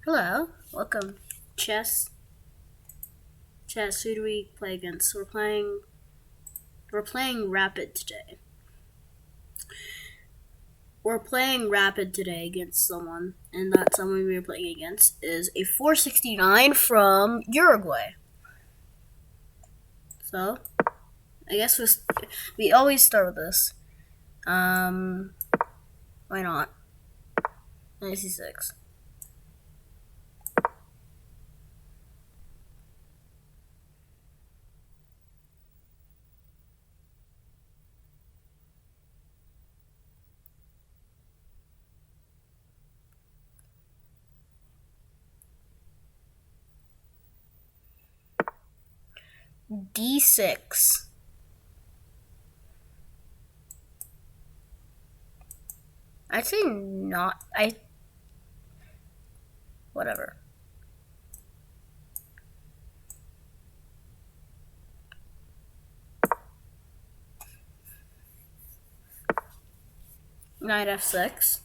Hello, welcome. Chess. Chess. Who do we play against? We're playing Rapid today. We're playing Rapid today against someone, and that someone we are playing against is a 469 from Uruguay. So, I guess we always start with this. Why not? Knight c6. d6. I'd say not. Whatever. Knight f6.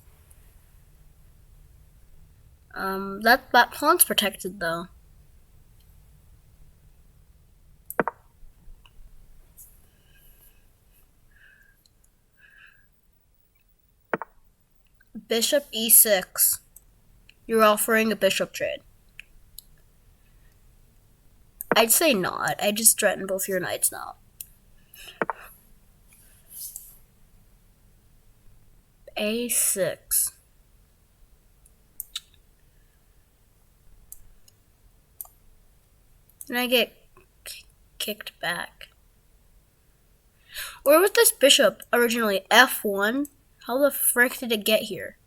That pawn's protected though. Bishop e6. You're offering a bishop trade. I'd say not. I just threaten both your knights now. a6. And I get kicked back. Where was this bishop originally? f1? How the frick did it get here?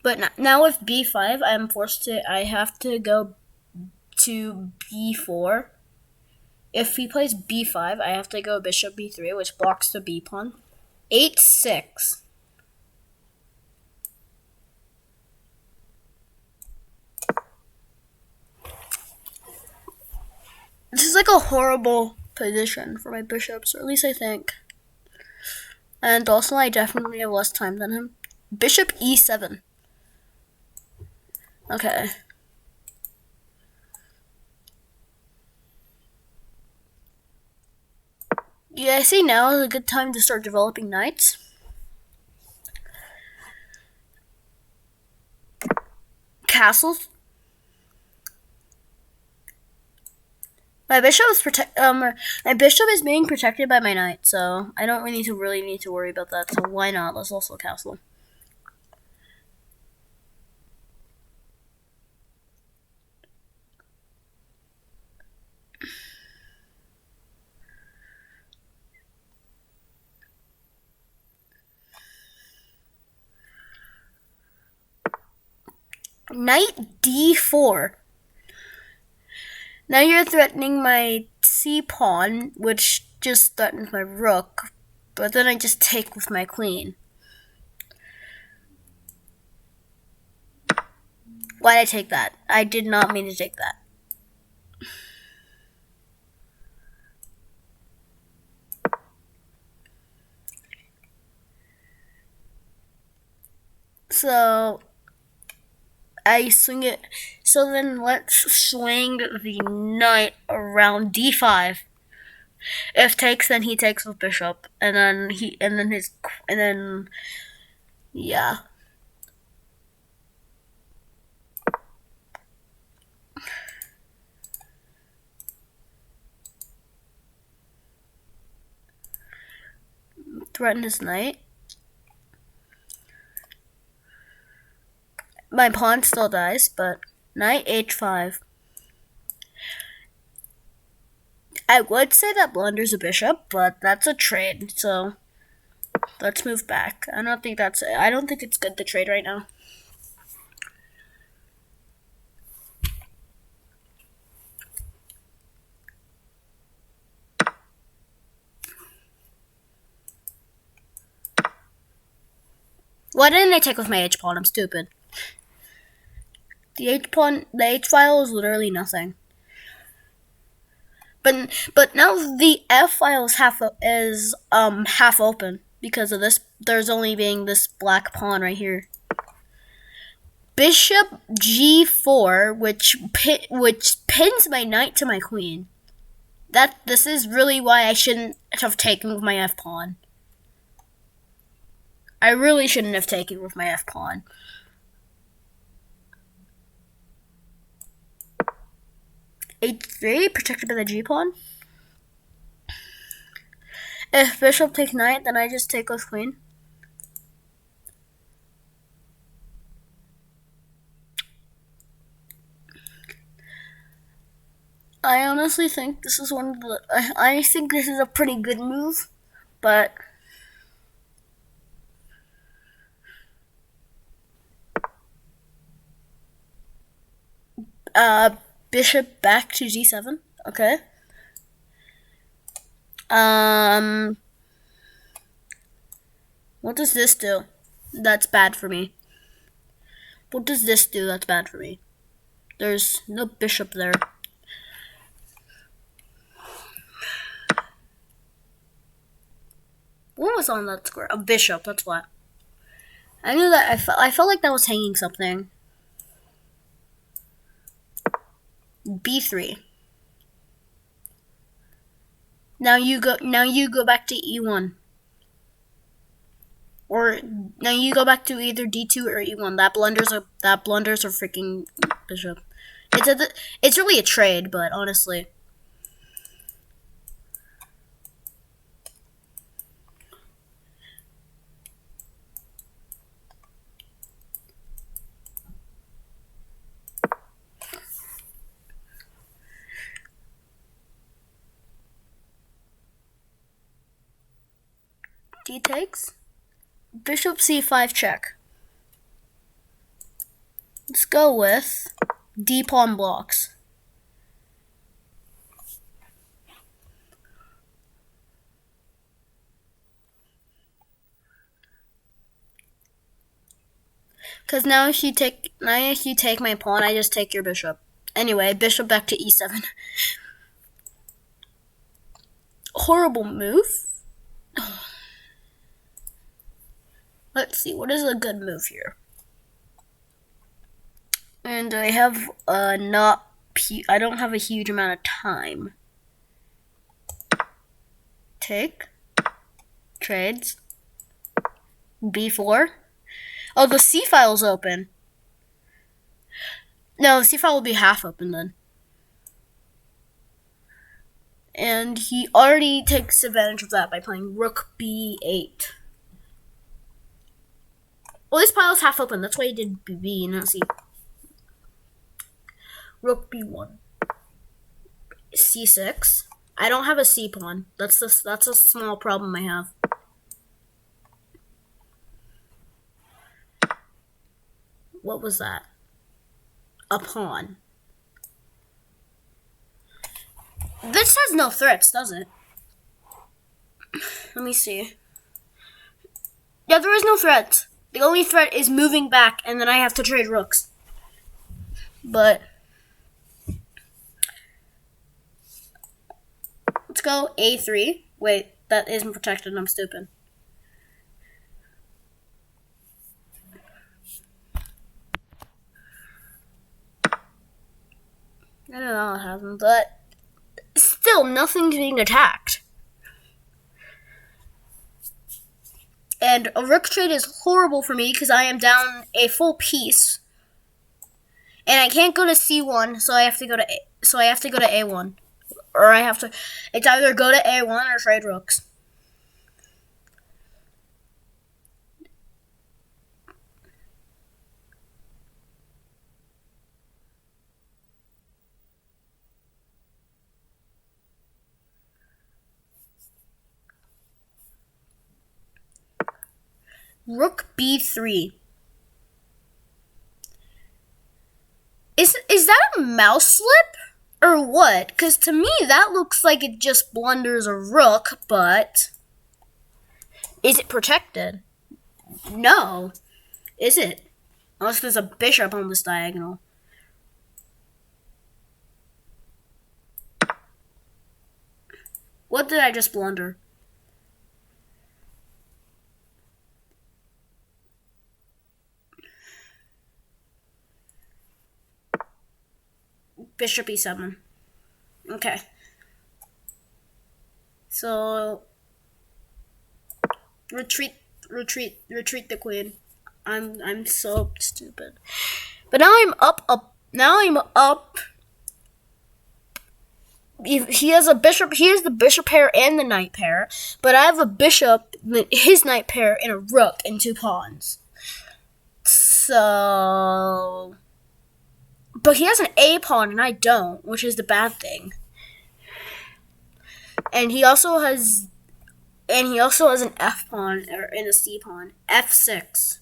But now with b5, I have to go to b4. If he plays b5, I have to go bishop b3, which blocks the b pawn. 8-6. This is like a horrible position for my bishops, or at least I think. And also, I definitely have less time than him. Bishop e7. Okay. Yeah, I see now is a good time to start developing knights. Castles. My bishop is being protected by my knight, so I don't really need to worry about that. So why not? Let's also castle. Knight d4. Now you're threatening my c pawn, which just threatens my rook, but then I just take with my queen. Why did I take that? I did not mean to take that. So I swing it. So then let's swing the knight around d5. If takes, then he takes with bishop, and then yeah. Threaten his knight. My pawn still dies, but knight h5. I would say that blunders a bishop, but that's a trade, so let's move back. I don't think it's good to trade right now. Why didn't I take with my h pawn? I'm stupid. The h file is literally nothing. But now the f file is half open because of this. There's only being this black pawn right here. bishop g4, which pins my knight to my queen. This is really why I shouldn't have taken with my f pawn. I really shouldn't have taken with my f pawn. h3, protected by the g pawn. If bishop takes knight, then I just take with queen. I honestly think this is one of the. I think this is a pretty good move, but bishop back to g7. Okay. What does this do? That's bad for me. What does this do? That's bad for me. There's no bishop there. What was on that square? A bishop, that's what. I knew that. I felt like that was hanging something. b3. Now you go back to e1. Or now you go back to either d2 or e1. That blunders a freaking bishop. It's really a trade, but honestly. D takes. Bishop c5 check. Let's go with d pawn blocks. Because now if you take my pawn, I just take your bishop. Anyway, bishop back to e7. Horrible move. Let's see, what is a good move here? And I have I don't have a huge amount of time. Take. Trades. b4. Oh, the c file's open. No, the c file will be half open then. And he already takes advantage of that by playing rook b8. Well, this pile is half open. That's why he did b, not c. Rook b1. c6. I don't have a c pawn. That's a small problem I have. What was that? A pawn. This has no threats, does it? Let me see. Yeah, there is no threat. The only threat is moving back, and then I have to trade rooks. But let's go a3. Wait, that isn't protected. I'm stupid. I don't know what happened, but still, nothing's being attacked. And a rook trade is horrible for me because I am down a full piece, and I can't go to c1, so I have to go to a1, or it's either go to a1 or trade rooks. Rook b3. Is that a mouse slip or what? Because to me that looks like it just blunders a rook, but is it protected? No. Is it? Unless there's a bishop on this diagonal. What did I just blunder? Bishop e7. Okay. So retreat the queen. I'm so stupid. But now I'm up. Now I'm up. He has a bishop. He has the bishop pair and the knight pair. But I have a bishop, his knight pair, and a rook and 2 pawns. So, but he has an A pawn and I don't, which is the bad thing. And he also has an F pawn and a C pawn. F6.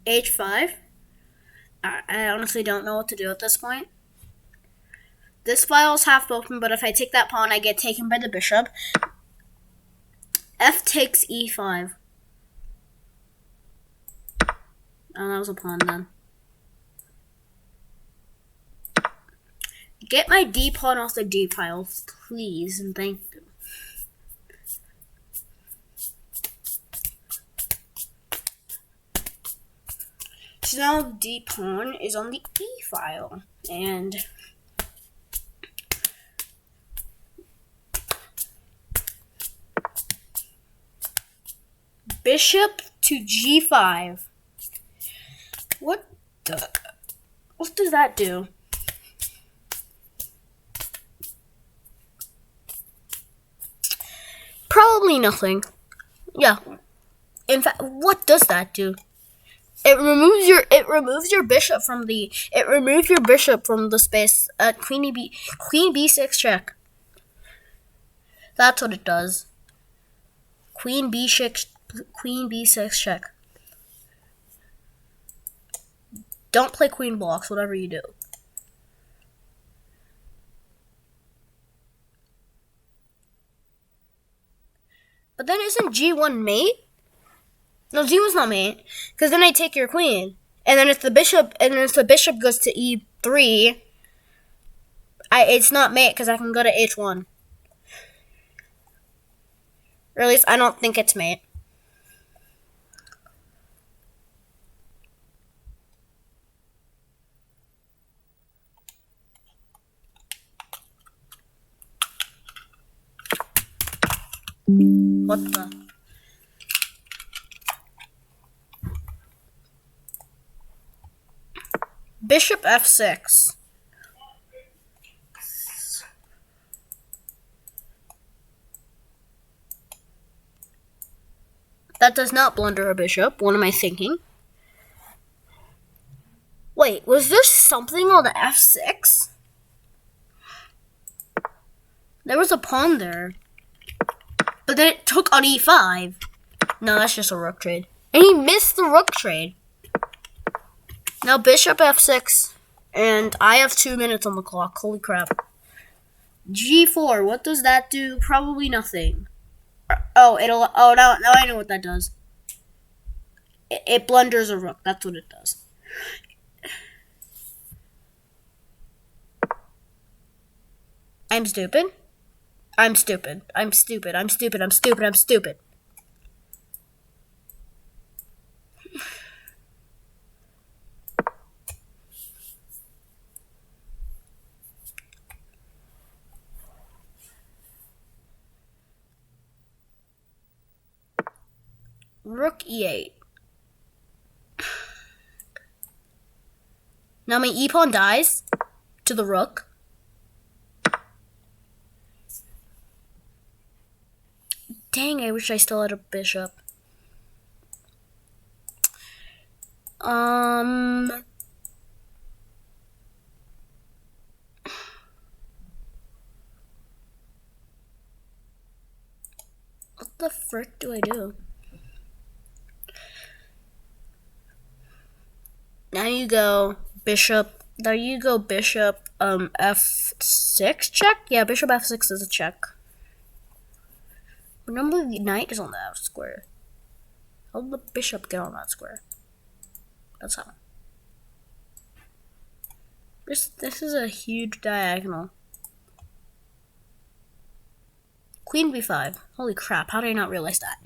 H5. I honestly don't know what to do at this point. This file is half open, but if I take that pawn, I get taken by the bishop. F takes E5. Oh, that was a pawn then. Get my D pawn off the D file, please, and thank you. So now D pawn is on the E file, and bishop to G5. What does that do? Probably nothing. Yeah. In fact, what does that do? It removes your bishop from the space at queen b6 check. That's what it does. Queen b6 check. Don't play queen blocks, whatever you do. But then isn't G1 mate? No, G1's not mate, because then I take your queen, and then if the bishop goes to E3, it's not mate because I can go to H1. Or at least I don't think it's mate. What the? Bishop F6. That does not blunder a bishop. What am I thinking? Wait, was there something on the F6? There was a pawn there. But then it took on E5. No, that's just a rook trade. And he missed the rook trade. Now bishop F6. And I have 2 minutes on the clock. Holy crap. G4. What does that do? Probably nothing. Now I know what that does. It blunders a rook. That's what it does. I'm stupid. I'm stupid. I'm stupid. I'm stupid. I'm stupid. I'm stupid. Rook E8. Now my e-pawn dies to the rook. Dang, I wish I still had a bishop. What the frick do I do? Now you go bishop. There you go bishop F6 check? Yeah, bishop F6 is a check. Remember the knight is on that square. How did the bishop get on that square? That's how. This is a huge diagonal. Queen B5. Holy crap, how did I not realize that?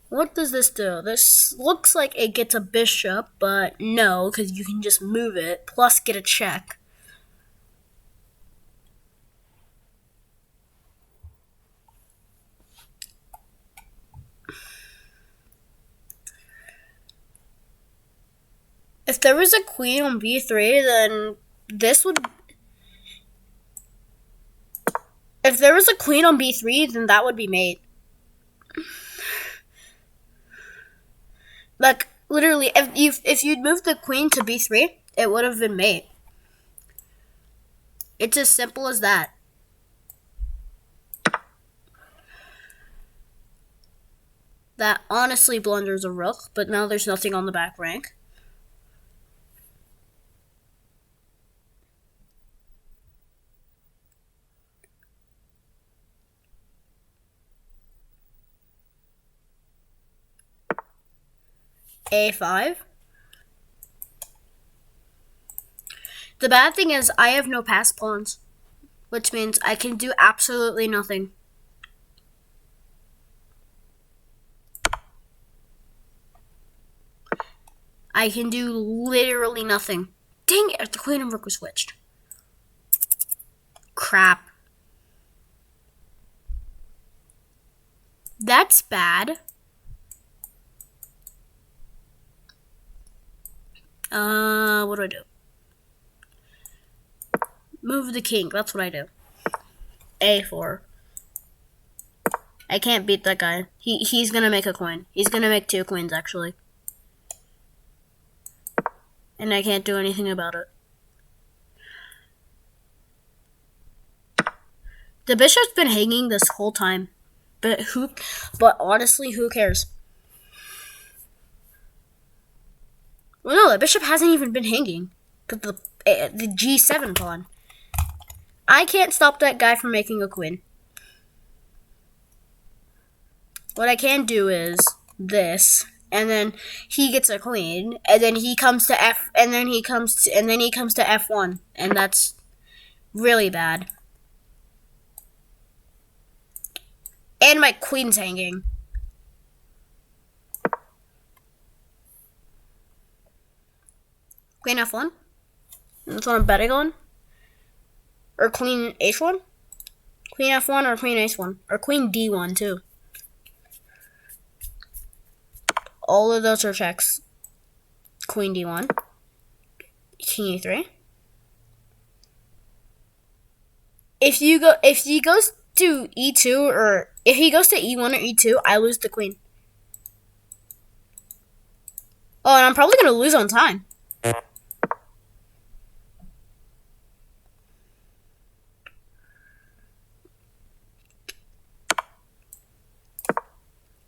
What does this do? This looks like it gets a bishop, but no, because you can just move it, plus get a check. If there was a queen on b3, then this would... If there was a queen on b3, then that would be mate. Like, literally, if you'd moved the queen to b3, it would have been mate. It's as simple as that. That honestly blunders a rook, but now there's nothing on the back rank. a5. The bad thing is I have no passed pawns, which means I can do absolutely nothing. I can do literally nothing. Dang it, the queen and rook was switched. Crap. That's bad. What do I do? Move the king. That's what I do. a4. I can't beat that guy. He's gonna make a queen. He's gonna make 2 queens, actually. And I can't do anything about it. The bishop's been hanging this whole time. But honestly, who cares? Well, no, the bishop hasn't even been hanging. But the g7 pawn. I can't stop that guy from making a queen. What I can do is this, and then he gets a queen, and then he comes to f, and then he comes to f1, and that's really bad. And my queen's hanging. Queen f1. That's what I'm betting on. Or queen h1. Queen f1 or queen h1. Or queen d1 too. All of those are checks. Queen d1. King e3. If he goes to e2, or if he goes to e1 or e2, I lose the queen. Oh, and I'm probably gonna lose on time.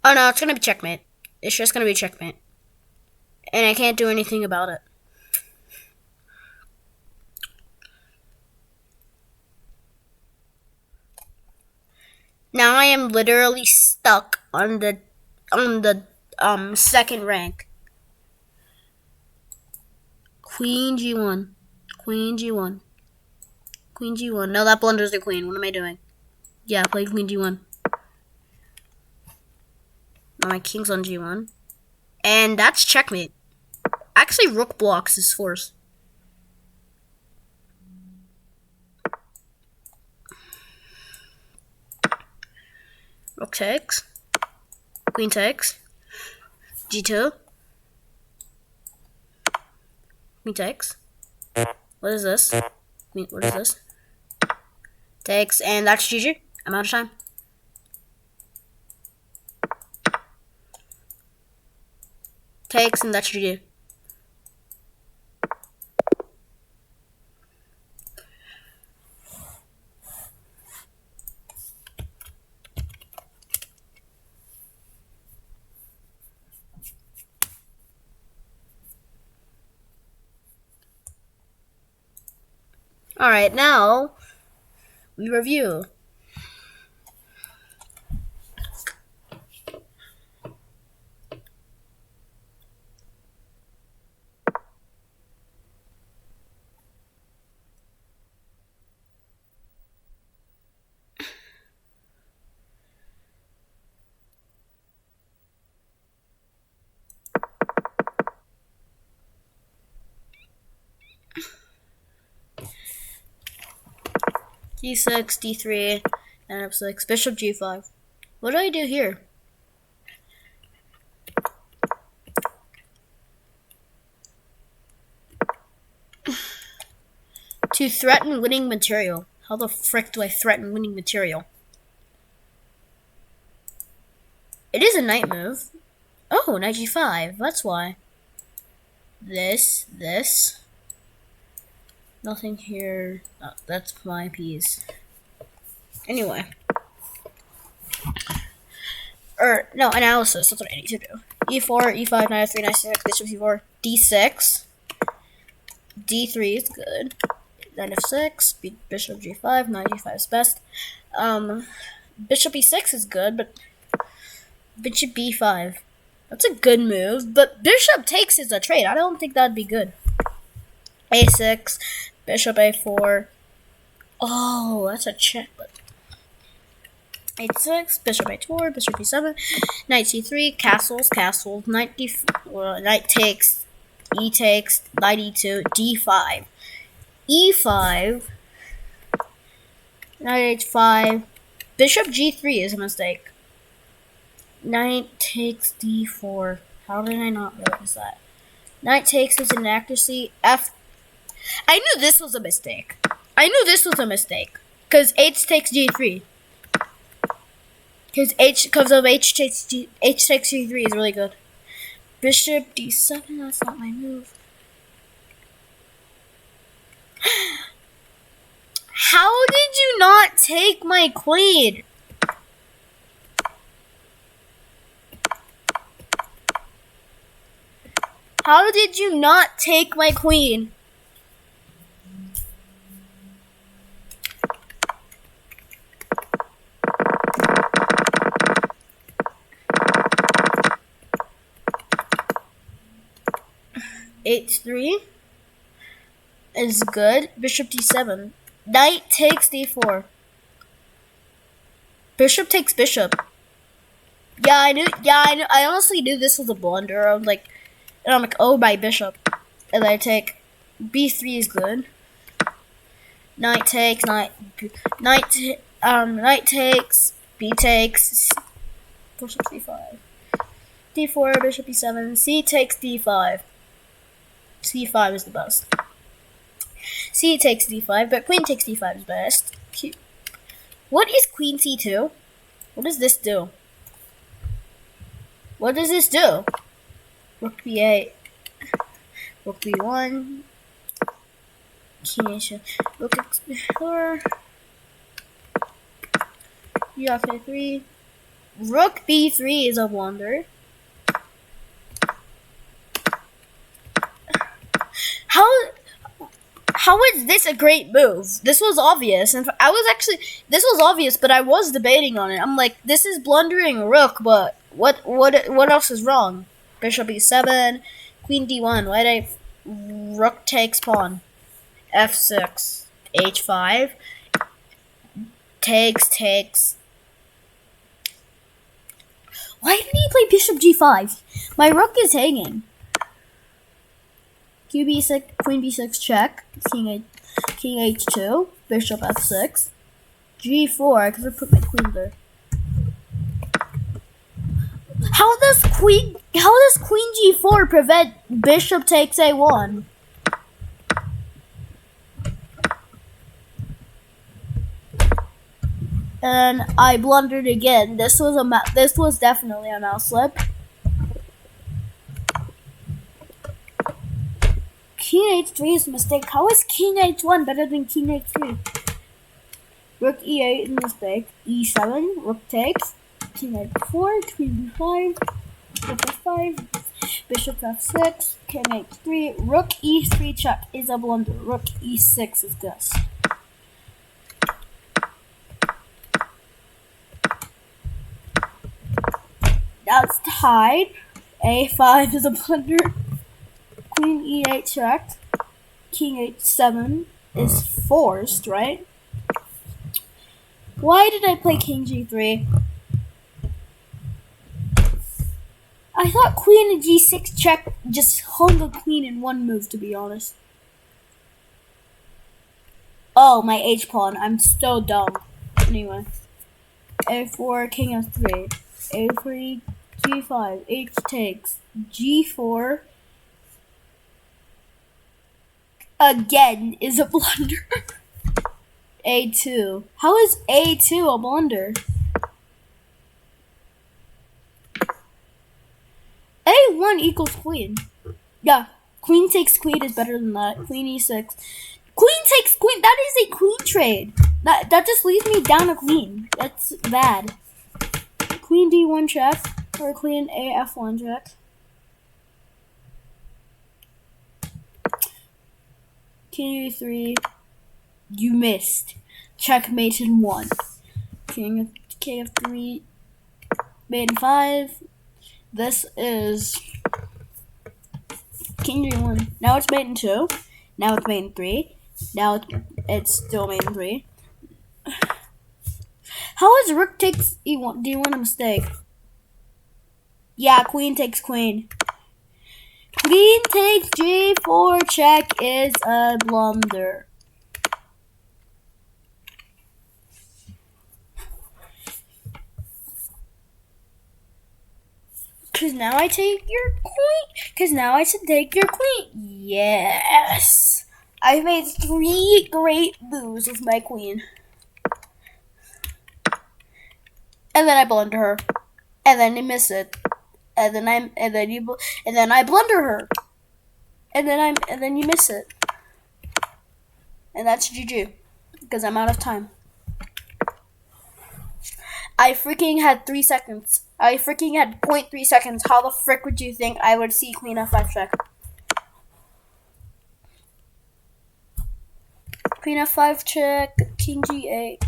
Oh no, it's gonna be checkmate. It's just gonna be checkmate. And I can't do anything about it. Now I am literally stuck on the second rank. Queen g1. Queen g1. Queen g1. No, that blunders the queen. What am I doing? Yeah, play queen g1. Now my king's on g1. And that's checkmate. Actually, rook blocks his force. Rook takes. Queen takes. g2. Queen takes. What is this? What is this? Takes, and that's GG. I'm out of time. Takes, and that's GG. Alright, now we review. D6, D3, and F6, bishop G5. What do I do here? To threaten winning material. How the frick do I threaten winning material? It is a knight move. Oh, knight G5, that's why. This. Nothing here. Oh, that's my piece. Anyway. No, analysis. That's what I need to do. E4, E5, knight F3, knight C6, bishop C4, D6. D3 is good. Knight F6, bishop G5, knight G5 is best. Bishop E6 is good, but bishop B5. That's a good move, but bishop takes is a trade. I don't think that'd be good. A6, bishop A4. Oh, that's a check. But A6, bishop A4, bishop B7, knight C3, castles, knight D4, knight takes, E takes, knight E2, D5, E5, knight H5, bishop G3 is a mistake. Knight takes D4. How did I not realize that? Knight takes is an accuracy. F. I knew this was a mistake. Because H takes G3. Because H takes G3 is really good. Bishop D7. That's not my move. How did you not take my queen? How did you not take my queen? H3 is good. Bishop D7. Knight takes D4. Bishop takes bishop. Yeah, I knew. I honestly knew this was a blunder. I'm like, oh, my bishop. And I take B3 is good. Knight takes, knight takes, B takes, bishop C5. D4, bishop E7, C takes D5. C5 is the best. C takes D5, but queen takes D5 is best. Cute. What is queen C2? What does this do? What does this do? Rook B8, Rook B1, King H2, Rook X4, Rook A3, Rook B3 is a blunder. How is this a great move? This was obvious, and this was obvious, but I was debating on it. I'm like, this is blundering Rook, but what else is wrong? Bishop E7, Queen D1. Why did Rook takes pawn? F6, H5, takes. Why did he play Bishop G5? My Rook is hanging. Q B6, Queen B6 check, King H2, Bishop F6, G4. I could have put my queen there. How does Queen G4 prevent Bishop takes A1? And I blundered again. This was definitely a mouse slip. King H3 is a mistake. How is King H1 better than King H3? Rook E8 is a mistake. E7, Rook takes. King H4, Queen B5, Rook F5, Bishop F6, King H3, Rook E3 check is a blunder. Rook E6 is this. That's tied. A5 is a blunder. Queen E8 checked. King H7 is forced, right? Why did I play King G3? I thought Queen G6 check just hung a queen in one move, to be honest. Oh, my H pawn. I'm so dumb. Anyway. A4, king f3. A3, g5. H takes. G4. Again is a blunder. A2. How is A2 a blunder? A1 equals queen. Yeah, queen takes queen is better than that. Queen e6. Queen takes queen. That is a queen trade. That just leaves me down a queen. That's bad. Queen d1 check or queen a f1 check. King e3. You missed. Checkmate in 1. King kf3. Mate in 5. This is king d1. Now it's mate in 2. Now it's mate in 3. Now it's still mate in 3. How is rook takes e1 d1 a mistake? Yeah, queen takes queen. Queen takes g4 check is a blunder. Cause now I take your queen. Cause now I should take your queen. Yes. I've made 3 great moves with my queen. And then I blunder her. And then you miss it. And then I blunder her. And then you miss it. And that's GG. Because I'm out of time. I freaking had 3 seconds. I freaking had 0.3 seconds. How the frick would you think I would see queen f5 check? Queen f5 check, king g8,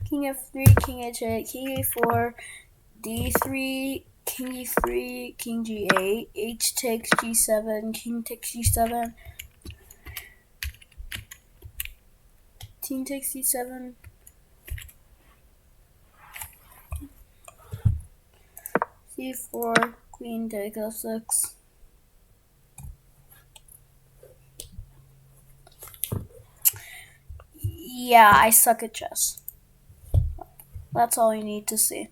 king f3, king h8, king a4, d3, king e3, king g8, h takes g7, king takes g7, king takes c7, c4, queen takes f6. Yeah, I suck at chess. That's all you need to see.